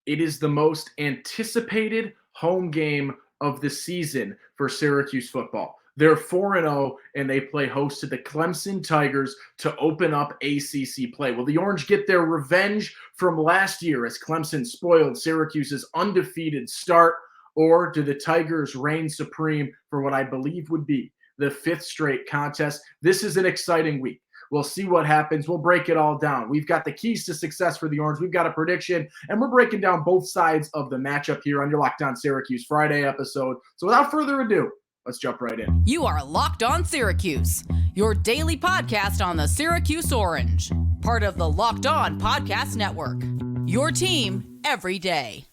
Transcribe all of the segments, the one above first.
It is the most anticipated home game of the season for Syracuse football. They're 4-0, and they play host to the Clemson Tigers to open up ACC play. Will the Orange get their revenge from last year as Clemson spoiled Syracuse's undefeated start, or do the Tigers reign supreme for what I believe would be the fifth straight contest? This is an exciting week. We'll see what happens. We'll break it all down. We've got the keys to success for the Orange. We've got a prediction, and we're breaking down both sides of the matchup here on your Locked On Syracuse Friday episode. So without further ado, let's jump right in. You are Locked On Syracuse, your daily podcast on the Syracuse Orange, part of the Locked On Podcast Network, your team every day.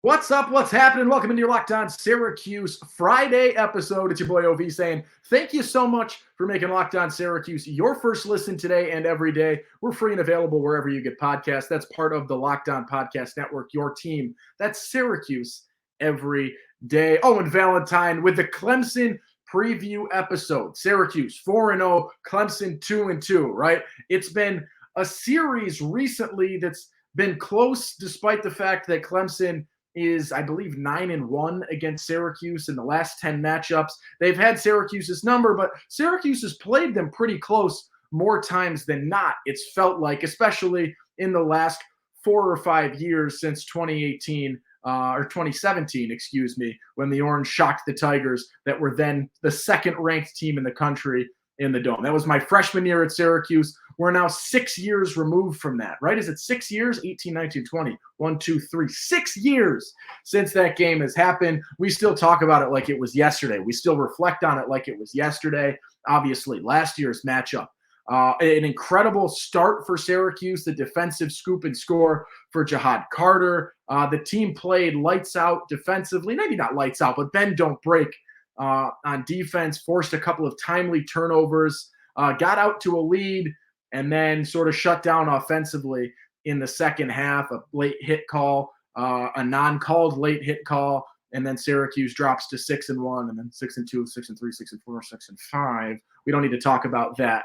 What's up? What's happening? Welcome into your Locked On Syracuse Friday episode. It's your boy OV saying thank you so much for making Locked On Syracuse your first listen today and every day. We're free and available wherever you get podcasts. That's part of the Locked On Podcast Network, your team. That's Syracuse every day. Owen Valentine with the Clemson preview episode. Syracuse 4-0, Clemson 2-2, right? It's been a series recently that's been close despite the fact that Clemson is, I believe, 9-1 against Syracuse in the last 10 matchups. They've had Syracuse's number, but Syracuse has played them pretty close more times than not, it's felt like, especially in the last 4 or 5 years since 2017, when the Orange shocked the Tigers that were then the second-ranked team in the country in the Dome. That was my freshman year at Syracuse. We're now 6 years removed from that, right? Is it 6 years? 18, 19, 20. 1, 2, 3. 6 years since that game has happened. We still talk about it like it was yesterday. We still reflect on it like it was yesterday. Obviously, last year's matchup. An incredible start for Syracuse, the defensive scoop and score for Jihad Carter. The team played lights out defensively. Maybe not lights out, but bend don't break on defense, forced a couple of timely turnovers, got out to a lead, and then sort of shut down offensively in the second half. A late hit call, a non-called late hit call, and then Syracuse drops to 6-1, and then 6-2, 6-3, 6-4, 6-5. We don't need to talk about that,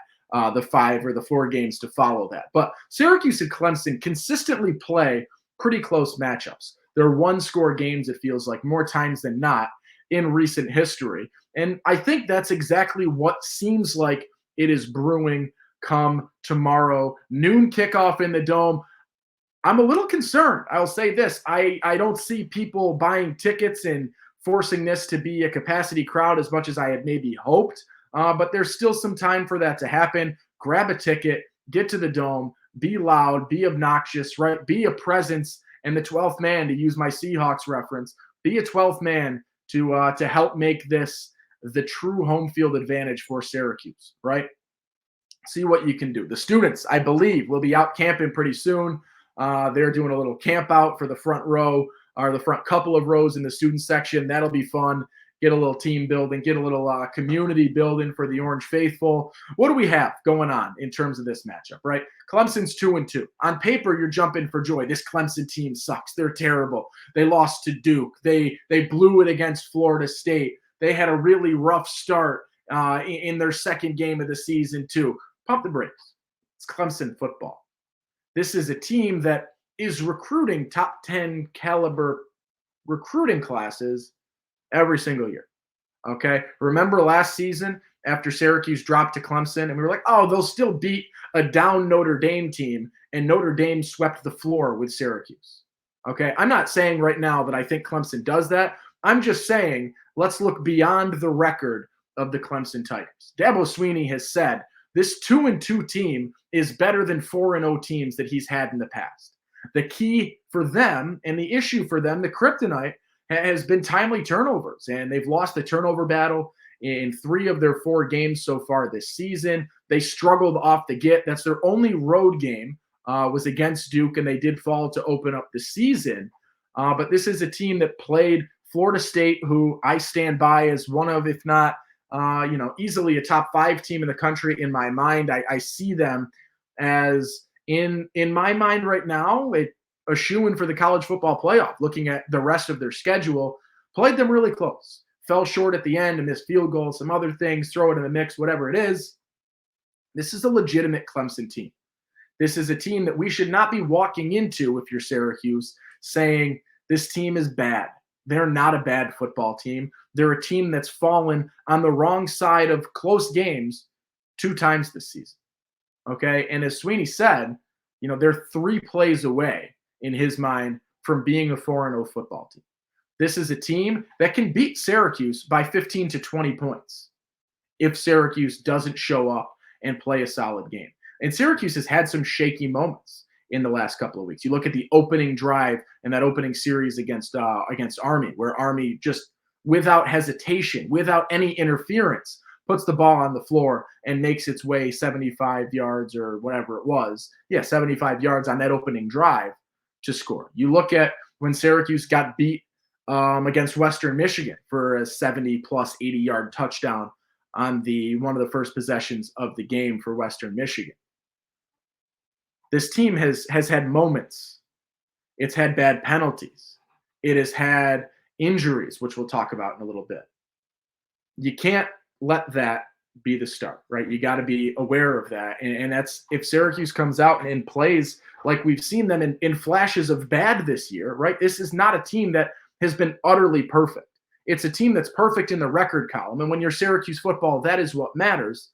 the 5 or the 4 games to follow that. But Syracuse and Clemson consistently play pretty close matchups. They're one-score games, it feels like, more times than not in recent history. And I think that's exactly what seems like it is brewing come tomorrow. Noon kickoff in the Dome. I'm a little concerned. I'll say this. I don't see people buying tickets and forcing this to be a capacity crowd as much as I had maybe hoped. But there's still some time for that to happen. Grab a ticket, get to the Dome, be loud, be obnoxious, right? Be a presence, and the 12th man, to use my Seahawks reference, be a 12th man to help make this the true home field advantage for Syracuse, right? See what you can do. The students, I believe, will be out camping pretty soon. They're doing a little camp out for the front row, or the front couple of rows in the student section. That'll be fun. Get a little team building, get a little community building for the Orange faithful. What do we have going on in terms of this matchup, right? Clemson's 2-2. On paper, you're jumping for joy. This Clemson team sucks. They're terrible. They lost to Duke. They blew it against Florida State. They had a really rough start in their second game of the season, too. Pump the brakes. It's Clemson football. This is a team that is recruiting top 10 caliber recruiting classes every single year. Okay? Remember last season after Syracuse dropped to Clemson, and we were like, oh, they'll still beat a down Notre Dame team, and Notre Dame swept the floor with Syracuse. Okay? I'm not saying right now that I think Clemson does that. I'm just saying let's look beyond the record of the Clemson Tigers. Dabo Swinney has said this 2-2 team is better than 4-0 teams that he's had in the past. The key for them and the issue for them, the kryptonite, has been timely turnovers, and they've lost the turnover battle in 3 of their 4 games so far this season. They struggled off the get. That's their only road game was against Duke, and they did fall to open up the season. But this is a team that played Florida State, who I stand by as one of, if not, easily a top 5 team in the country in my mind. I see them as in my mind right now, a shoo-in for the college football playoff, looking at the rest of their schedule, played them really close. Fell short at the end and missed field goals, some other things, throw it in the mix, whatever it is. This is a legitimate Clemson team. This is a team that we should not be walking into, if you're Syracuse, saying this team is bad. They're not a bad football team. They're a team that's fallen on the wrong side of close games 2 times this season. Okay? And as Sweeney said, they're 3 plays away in his mind from being a 4-0 football team. This is a team that can beat Syracuse by 15 to 20 points if Syracuse doesn't show up and play a solid game. And Syracuse has had some shaky moments in the last couple of weeks. You look at the opening drive and that opening series against Army, where Army just without hesitation, without any interference, puts the ball on the floor and makes its way 75 yards or whatever it was. 75 yards on that opening drive to score. You look at when Syracuse got beat against Western Michigan for a 70-plus 80-yard touchdown on one of the first possessions of the game for Western Michigan. This team has had moments. It's had bad penalties. It has had injuries, which we'll talk about in a little bit. You can't let that be the start, right? You got to be aware of that. And that's if Syracuse comes out and plays like we've seen them in flashes of bad this year, right? This is not a team that has been utterly perfect. It's a team that's perfect in the record column. And when you're Syracuse football, that is what matters.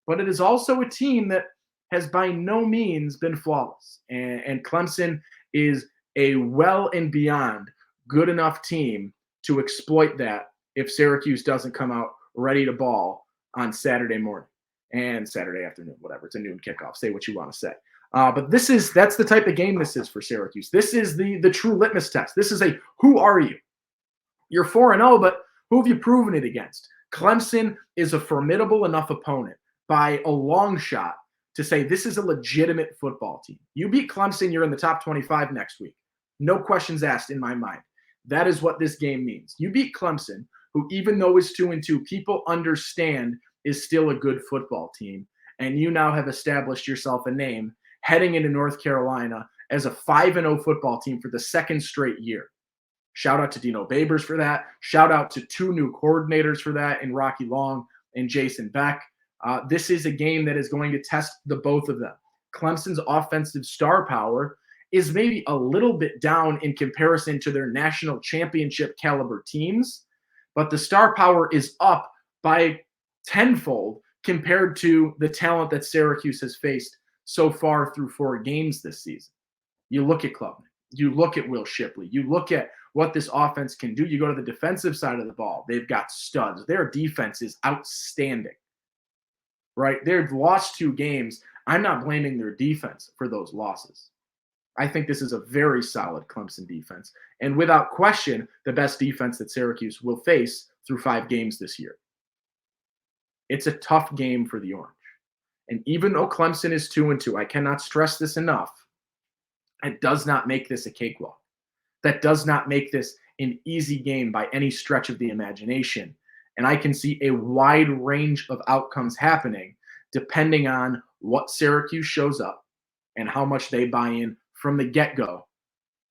But it is also a team that has by no means been flawless. And Clemson is a well and beyond good enough team to exploit that if Syracuse doesn't come out ready to ball on Saturday morning and Saturday afternoon, whatever. It's a noon kickoff. Say what you want to say. But that's the type of game this is for Syracuse. This is the true litmus test. This is who are you? You're 4-0, but who have you proven it against? Clemson is a formidable enough opponent by a long shot to say this is a legitimate football team. You beat Clemson, you're in the top 25 next week. No questions asked in my mind. That is what this game means. You beat Clemson, who even though is 2-2, people understand is still a good football team. And you now have established yourself a name heading into North Carolina as a 5-0 football team for the second straight year. Shout out to Dino Babers for that. Shout out to 2 new coordinators for that in Rocky Long and Jason Beck. This is a game that is going to test the both of them. Clemson's offensive star power is maybe a little bit down in comparison to their national championship caliber teams, but the star power is up by tenfold compared to the talent that Syracuse has faced so far through 4 games this season. You look at Klubnik, you look at Will Shipley, you look at what this offense can do. You go to the defensive side of the ball, they've got studs. Their defense is outstanding, right? They've lost 2 games. I'm not blaming their defense for those losses. I think this is a very solid Clemson defense, and without question, the best defense that Syracuse will face through 5 games this year. It's a tough game for the Orange. And even though Clemson is 2-2, I cannot stress this enough, it does not make this a cakewalk. That does not make this an easy game by any stretch of the imagination. And I can see a wide range of outcomes happening depending on what Syracuse shows up and how much they buy in from the get-go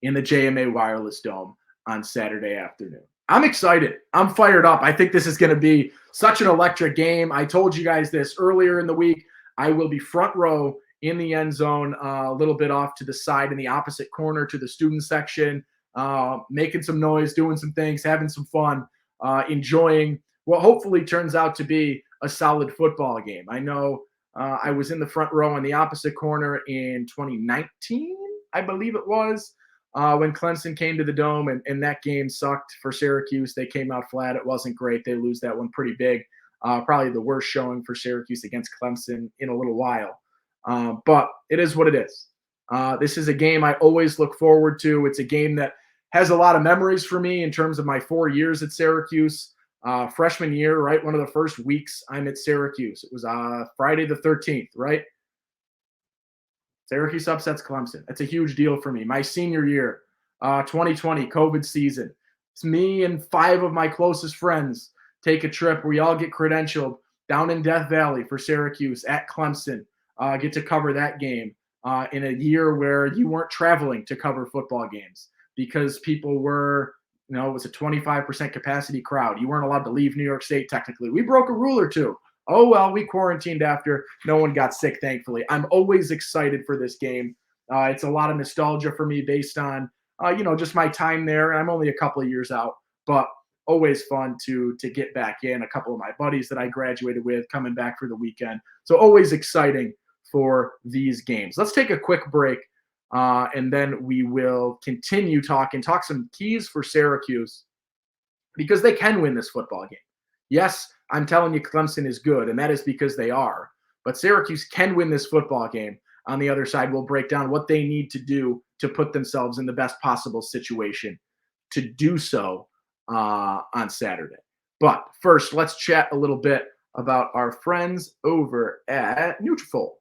in the JMA Wireless Dome on Saturday afternoon. I'm excited. I'm fired up. I think this is going to be such an electric game. I told you guys this earlier in the week. I will be front row in the end zone, a little bit off to the side in the opposite corner to the student section, making some noise, doing some things, having some fun, enjoying what hopefully turns out to be a solid football game. I know I was in the front row in the opposite corner in 2019, I believe it was, when Clemson came to the Dome, and that game sucked for Syracuse. They came out flat. It wasn't great. They lose that one pretty big. Probably the worst showing for Syracuse against Clemson in a little while. But it is what it is. This is a game I always look forward to. It's a game that has a lot of memories for me in terms of my 4 years at Syracuse. Freshman year, right? One of the first weeks I'm at Syracuse. It was Friday the 13th, right? Syracuse upsets Clemson. That's a huge deal for me. My senior year, 2020, COVID season. It's me and 5 of my closest friends take a trip. We all get credentialed down in Death Valley for Syracuse at Clemson. Get to cover that game. in a year where you weren't traveling to cover football games because people were, it was a 25% capacity crowd. You weren't allowed to leave New York State technically. We broke a rule or two. Oh, well, we quarantined after. No one got sick, thankfully. I'm always excited for this game. It's a lot of nostalgia for me based on, just my time there. I'm only a couple of years out, but always fun to get back in. A couple of my buddies that I graduated with coming back for the weekend. So always exciting for these games. Let's take a quick break, and then we will continue talk some keys for Syracuse because they can win this football game. Yes, I'm telling you Clemson is good, and that is because they are. But Syracuse can win this football game. On the other side, we'll break down what they need to do to put themselves in the best possible situation to do so on Saturday. But first, let's chat a little bit about our friends over at Nutrafol.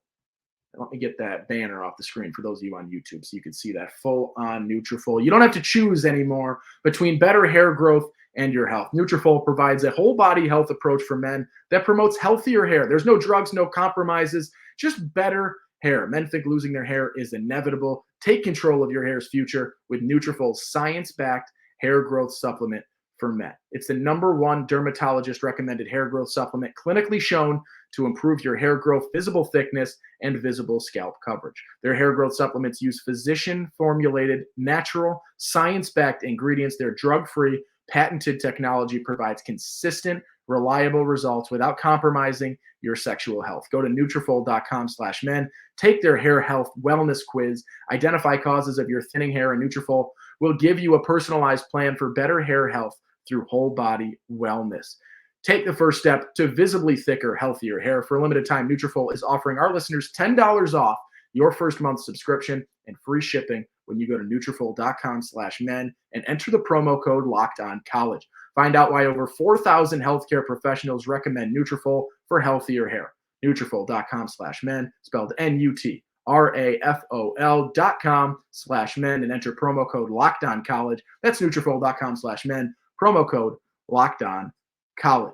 Let me get that banner off the screen for those of you on YouTube so you can see that full on Nutrafol. You don't have to choose anymore between better hair growth and your health. Nutrafol provides a whole body health approach for men that promotes healthier hair. There's no drugs, no compromises, just better hair. Men think losing their hair is inevitable. Take control of your hair's future with Nutrafol's science-backed hair growth supplement for men. It's the #1 dermatologist recommended hair growth supplement, clinically shown to improve your hair growth, visible thickness, and visible scalp coverage. Their hair growth supplements use physician-formulated, natural, science-backed ingredients. They're drug-free. Patented technology provides consistent, reliable results without compromising your sexual health. Go to Nutrafol.com/men. Take their hair health wellness quiz. Identify causes of your thinning hair, and Nutrafol will give you a personalized plan for better hair health through whole body wellness. Take the first step to visibly thicker, healthier hair. For a limited time, Nutrafol is offering our listeners $10 off your first month subscription and free shipping when you go to Nutrafol.com/men and enter the promo code LOCKEDONCollege. Find out why over 4,000 healthcare professionals recommend Nutrafol for healthier hair. Nutrafol.com/men, spelled Nutrafol.com/men, and enter promo code LOCKEDONCollege. That's Nutrafol.com/men, promo code LOCKEDONCollege.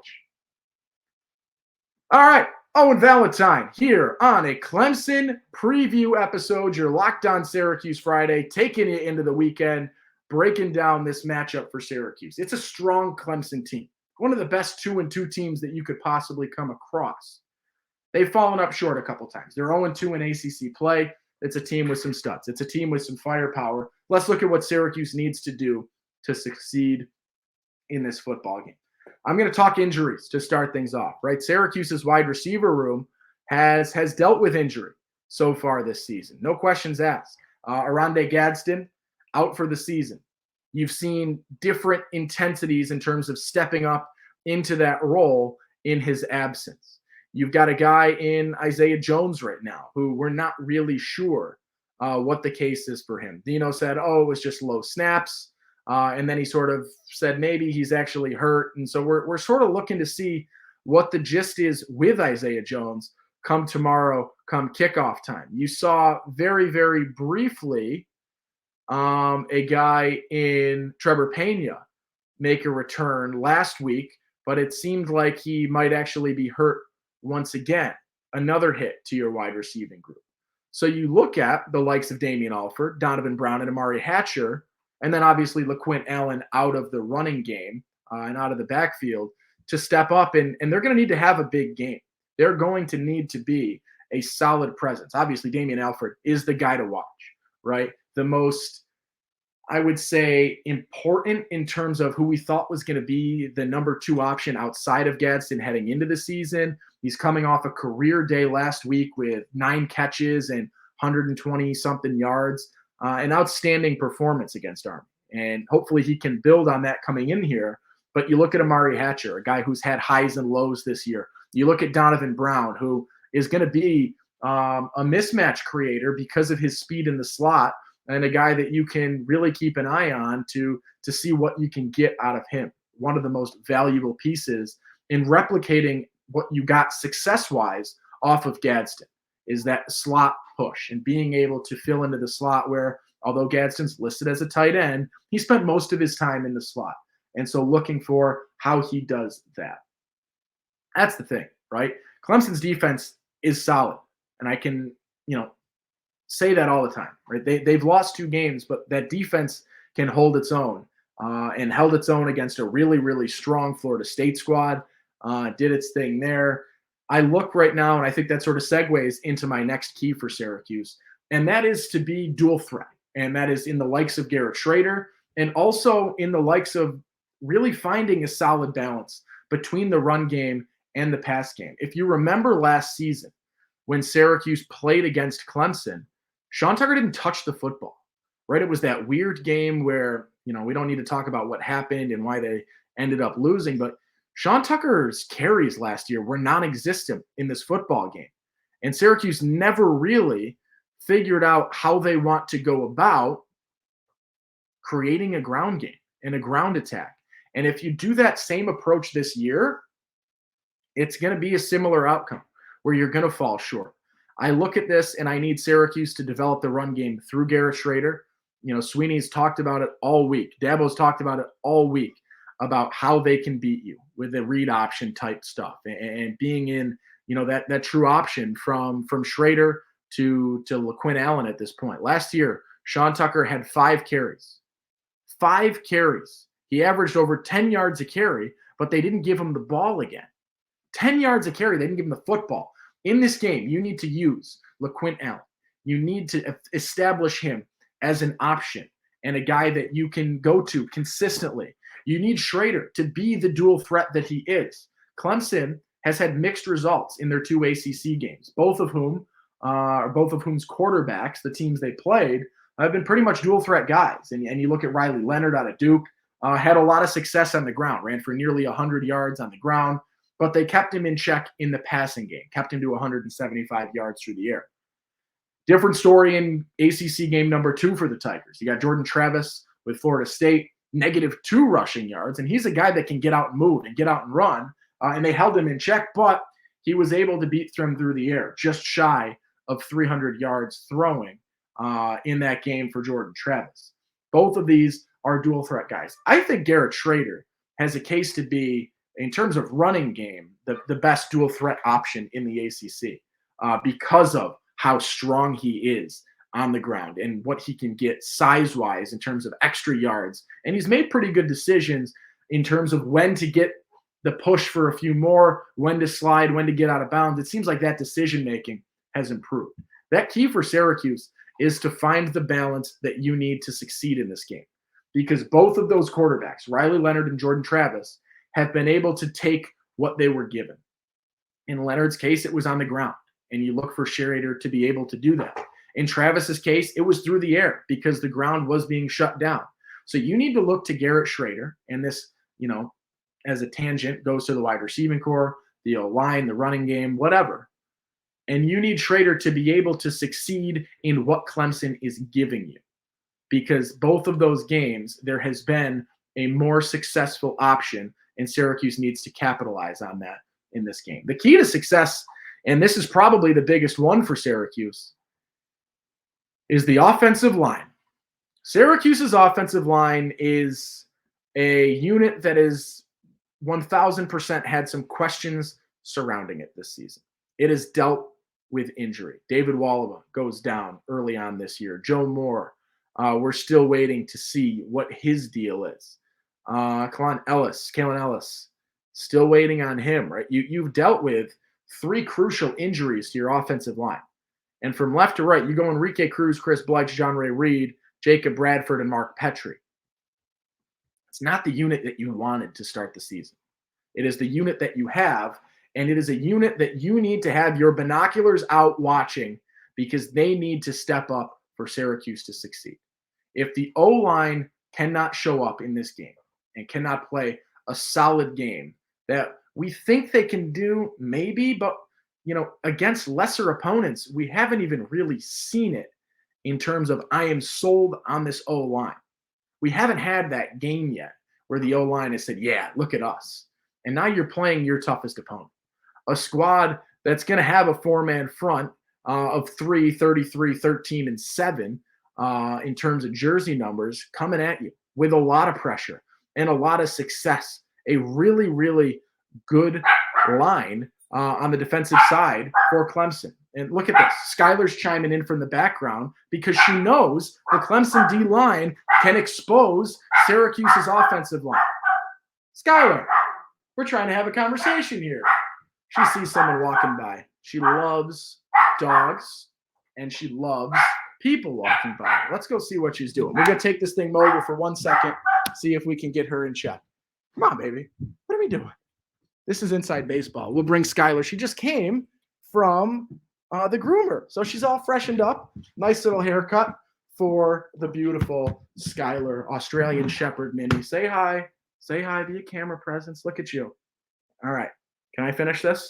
All right, Owen Valentine here on a Clemson preview episode, your Locked On Syracuse Friday, taking you into the weekend, breaking down this matchup for Syracuse. It's a strong Clemson team, one of the best 2-2 teams that you could possibly come across. They've fallen up short a couple times. They're 0-2 in ACC play. It's a team with some studs. It's a team with some firepower. Let's look at what Syracuse needs to do to succeed in this football game. I'm going to talk injuries to start things off, right? Syracuse's wide receiver room has dealt with injury so far this season. No questions asked. Arande Gadsden out for the season. You've seen different intensities in terms of stepping up into that role in his absence. You've got a guy in Isaiah Jones right now who we're not really sure what the case is for him. Dino said, it was just low snaps. And then he sort of said maybe he's actually hurt. And so we're sort of looking to see what the gist is with Isaiah Jones come tomorrow, come kickoff time. You saw very, very briefly a guy in Trevor Pena make a return last week, but it seemed like he might actually be hurt once again. Another hit to your wide receiving group. So you look at the likes of Damian Alford, Donovan Brown, and Amari Hatcher, and then obviously LaQuint Allen out of the running game and out of the backfield to step up, and they're going to need to have a big game. They're going to need to be a solid presence. Obviously, Damian Alford is the guy to watch, right? The most, I would say, important in terms of who we thought was going to be the #2 option outside of Gadsden heading into the season. He's coming off a career day last week with 9 catches and 120-something yards. An outstanding performance against Army. And hopefully he can build on that coming in here. But you look at Amari Hatcher, a guy who's had highs and lows this year. You look at Donovan Brown, who is going to be a mismatch creator because of his speed in the slot, and a guy that you can really keep an eye on to see what you can get out of him. One of the most valuable pieces in replicating what you got success-wise off of Gadsden is that slot push and being able to fill into the slot where, although Gadsden's listed as a tight end, he spent most of his time in the slot. And so looking for how he does that. That's the thing, right? Clemson's defense is solid. And I can, say that all the time, right? They've lost 2 games, but that defense can hold its own, and held its own against a really, really strong Florida State squad, did its thing there. I look right now, and I think that sort of segues into my next key for Syracuse, and that is to be dual threat. And that is in the likes of Garrett Schrader, and also in the likes of really finding a solid balance between the run game and the pass game. If you remember last season when Syracuse played against Clemson, Sean Tucker didn't touch the football, right? It was that weird game where, we don't need to talk about what happened and why they ended up losing, but Sean Tucker's carries last year were non-existent in this football game. And Syracuse never really figured out how they want to go about creating a ground game and a ground attack. And if you do that same approach this year, it's going to be a similar outcome where you're going to fall short. I look at this and I need Syracuse to develop the run game through Garrett Schrader. Sweeney's talked about it all week. Dabo's talked about it all week about how they can beat you with the read option type stuff and being in, that true option from Schrader to LaQuinn Allen at this point. Last year, Sean Tucker had 5 carries. 5 carries. He averaged over 10 yards a carry, but they didn't give him the ball again. 10 yards a carry, they didn't give him the football. In this game, you need to use LaQuinn Allen. You need to establish him as an option and a guy that you can go to consistently. You need Schrader to be the dual threat that he is. Clemson has had mixed results in their 2 ACC games, both of whom's quarterbacks, the teams they played, have been pretty much dual threat guys. And you look at Riley Leonard out of Duke, had a lot of success on the ground, ran for nearly 100 yards on the ground, but they kept him in check in the passing game, kept him to 175 yards through the air. Different story in ACC game number 2 for the Tigers. You got Jordan Travis with Florida State, -2 rushing yards, and he's a guy that can get out and move and get out and run, and they held him in check, but he was able to beat them through the air, just shy of 300 yards throwing in that game for Jordan Travis. Both of these are dual threat guys. I think Garrett Schrader has a case to be, in terms of running game, the best dual threat option in the ACC because of how strong he is on the ground and what he can get size-wise in terms of extra yards. And he's made pretty good decisions in terms of when to get the push for a few more, when to slide, when to get out of bounds. It seems like that decision-making has improved. That key for Syracuse is to find the balance that you need to succeed in this game, because both of those quarterbacks, Riley Leonard and Jordan Travis, have been able to take what they were given. In Leonard's case, it was on the ground, and you look for Schrader to be able to do that. In Travis's case, it was through the air because the ground was being shut down. So you need to look to Garrett Schrader, and this, as a tangent, goes to the wide receiving core, the O-line, the running game, whatever. And you need Schrader to be able to succeed in what Clemson is giving you, because both of those games, there has been a more successful option, and Syracuse needs to capitalize on that in this game. The key to success, and this is probably the biggest one for Syracuse, is the offensive line. Syracuse's offensive line is a unit that is 1,000% had some questions surrounding it this season. It has dealt with injury. David Wallaba goes down early on this year. Joe Moore, we're still waiting to see what his deal is. Kalen Ellis, still waiting on him, right? You've dealt with 3 crucial injuries to your offensive line. And from left to right, you go Enrique Cruz, Chris Bleich, John Ray Reed, Jacob Bradford, and Mark Petrie. It's not the unit that you wanted to start the season. It is the unit that you have, and it is a unit that you need to have your binoculars out watching, because they need to step up for Syracuse to succeed. If the O-line cannot show up in this game and cannot play a solid game that we think they can do, maybe, but against lesser opponents, we haven't even really seen it in terms of I am sold on this O-line. We haven't had that game yet where the O-line has said, yeah, look at us. And now you're playing your toughest opponent. A squad that's going to have a 4-man front of 3, 33, 13, and 7 in terms of jersey numbers coming at you with a lot of pressure and a lot of success. A really, really good line on the defensive side for Clemson. And look at this. Skylar's chiming in from the background because she knows the Clemson D-line can expose Syracuse's offensive line. Skylar, we're trying to have a conversation here. She sees someone walking by. She loves dogs, and she loves people walking by. Let's go see what she's doing. We're going to take this thing mobile for 1 second, see if we can get her in check. Come on, baby. What are we doing? This is Inside Baseball. We'll bring Skylar. She just came from the groomer. So she's all freshened up. Nice little haircut for the beautiful Skylar, Australian Shepherd Mini. Say hi. Say hi. Be a camera presence. Look at you. All right. Can I finish this?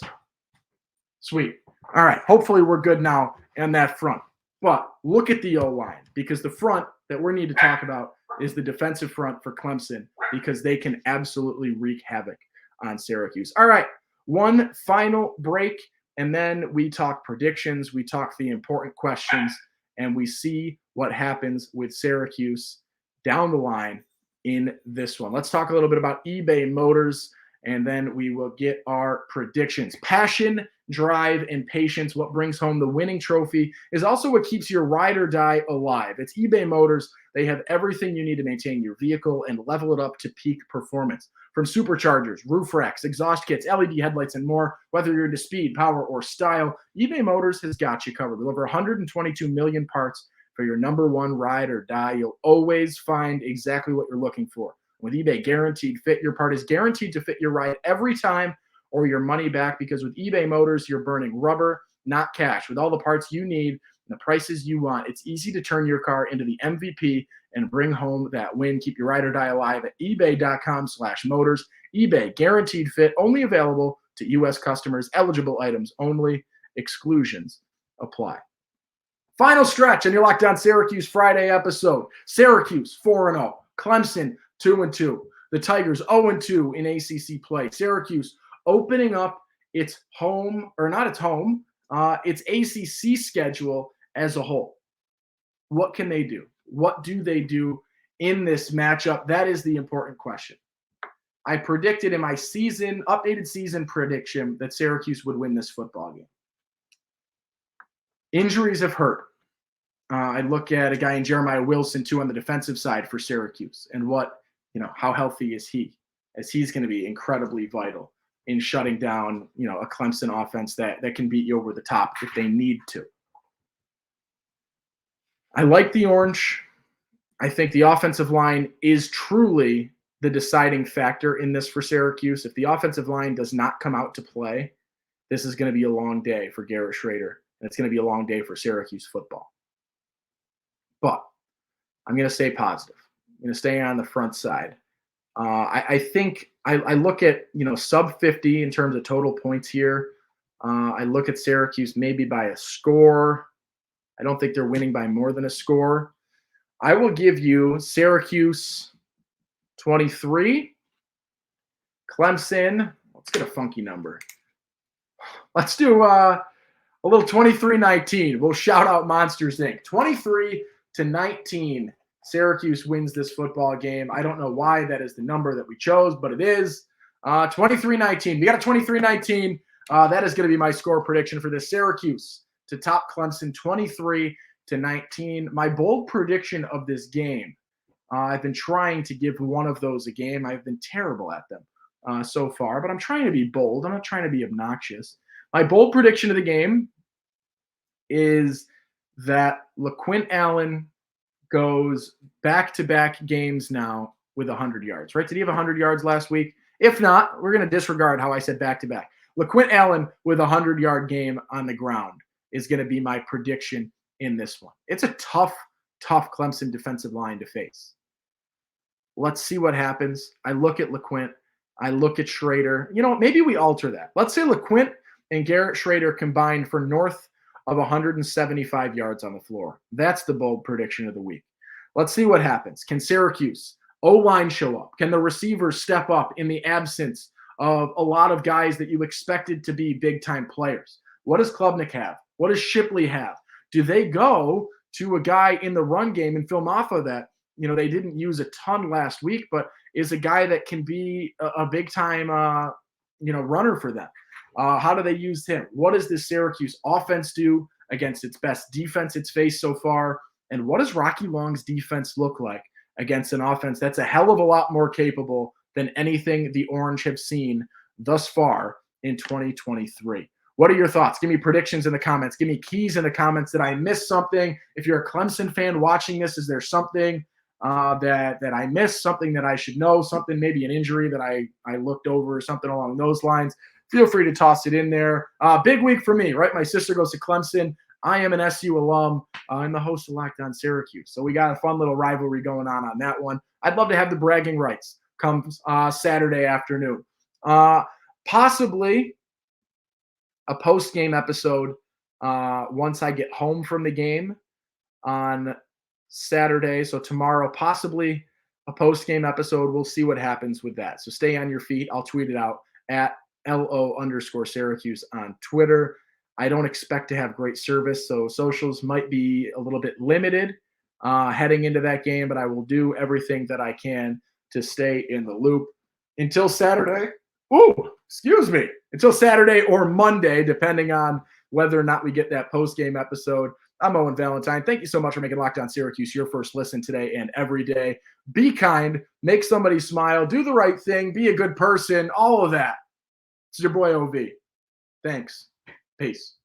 Sweet. All right. Hopefully we're good now in that front. But look at the O-line, because the front that we need to talk about is the defensive front for Clemson, because they can absolutely wreak havoc on Syracuse. All right. One final break. And then we talk predictions, we talk the important questions, and we see what happens with Syracuse down the line in this one. Let's talk a little bit about eBay Motors, and then we will get our predictions. Passion, drive, and patience, what brings home the winning trophy, is also what keeps your ride or die alive. It's eBay Motors. They have everything you need to maintain your vehicle and level it up to peak performance. From superchargers, roof racks, exhaust kits, LED headlights, and more, whether you're into speed, power, or style, eBay Motors has got you covered. With over 122 million parts for your number one ride or die, you'll always find exactly what you're looking for. With eBay Guaranteed Fit, your part is guaranteed to fit your ride every time or your money back, because with eBay Motors, you're burning rubber, not cash. With all the parts you need and the prices you want, it's easy to turn your car into the MVP and bring home that win. Keep your ride or die alive at ebay.com/motors. eBay Guaranteed Fit, only available to U.S. customers. Eligible items only. Exclusions apply. Final stretch on your Locked On Syracuse Friday episode. Syracuse 4-0. Clemson 2-2. The Tigers 0-2 in ACC play. Syracuse opening up its home, or not its home, its ACC schedule as a whole. What can they do? What do they do in this matchup? That is the important question. I predicted in my updated season prediction that Syracuse would win this football game. Injuries have hurt. I look at a guy in Jeremiah Wilson, too, on the defensive side for Syracuse, and how healthy is he, as he's going to be incredibly vital in shutting down, a Clemson offense that can beat you over the top if they need to. I like the orange. I think the offensive line is truly the deciding factor in this for Syracuse. If the offensive line does not come out to play, this is going to be a long day for Garrett Schrader, and it's going to be a long day for Syracuse football. But I'm going to stay positive. I'm going to stay on the front side. I think I look at, sub 50 in terms of total points here. I look at Syracuse maybe by a score. I don't think they're winning by more than a score. I will give you Syracuse 23, Clemson. Let's get a funky number. Let's do a little 23-19. We'll shout out Monsters Inc. 23-19. Syracuse wins this football game. I don't know why that is the number that we chose, but it is 23-19. We got a 23-19. That is going to be my score prediction for this. Syracuse to top Clemson 23-19. My bold prediction of this game, I've been trying to give one of those a game. I've been terrible at them so far, but I'm trying to be bold. I'm not trying to be obnoxious. My bold prediction of the game is that LaQuint Allen goes back-to-back games now with 100 yards, right? Did he have 100 yards last week? If not, we're going to disregard how I said back-to-back. LaQuint Allen with a 100-yard game on the ground is going to be my prediction in this one. It's a tough Clemson defensive line to face. Let's see what happens. I look at LaQuint. I look at Schrader. Maybe we alter that. Let's say LaQuint and Garrett Schrader combined for north of 175 yards on the floor. That's the bold prediction of the week. Let's see what happens. Can Syracuse O-line show up? Can the receivers step up in the absence of a lot of guys that you expected to be big-time players? What does Klubnik have? What does Shipley have? Do they go to a guy in the run game and film off of that? They didn't use a ton last week, but is a guy that can be a big-time, runner for them. How do they use him? What does this Syracuse offense do against its best defense it's faced so far? And what does Rocky Long's defense look like against an offense that's a hell of a lot more capable than anything the Orange have seen thus far in 2023? What are your thoughts? Give me predictions in the comments. Give me keys in the comments. Did I miss something? If you're a Clemson fan watching this, is there something that I missed, something that I should know, something, maybe an injury that I looked over or something along those lines? Feel free to toss it in there. Big week for me, right? My sister goes to Clemson. I am an SU alum. I'm the host of Locked On Syracuse. So we got a fun little rivalry going on that one. I'd love to have the bragging rights come Saturday afternoon. Possibly a post-game episode once I get home from the game on Saturday. So tomorrow, possibly a post-game episode. We'll see what happens with that. So stay on your feet. I'll tweet it out at LO_Syracuse on Twitter. I don't expect to have great service, so socials might be a little bit limited heading into that game, but I will do everything that I can to stay in the loop until Saturday. Until Saturday or Monday, depending on whether or not we get that post-game episode. I'm Owen Valentine. Thank you so much for making Locked On Syracuse your first listen today and every day. Be kind, make somebody smile, do the right thing, be a good person, all of that. It's your boy OV. Thanks. Peace.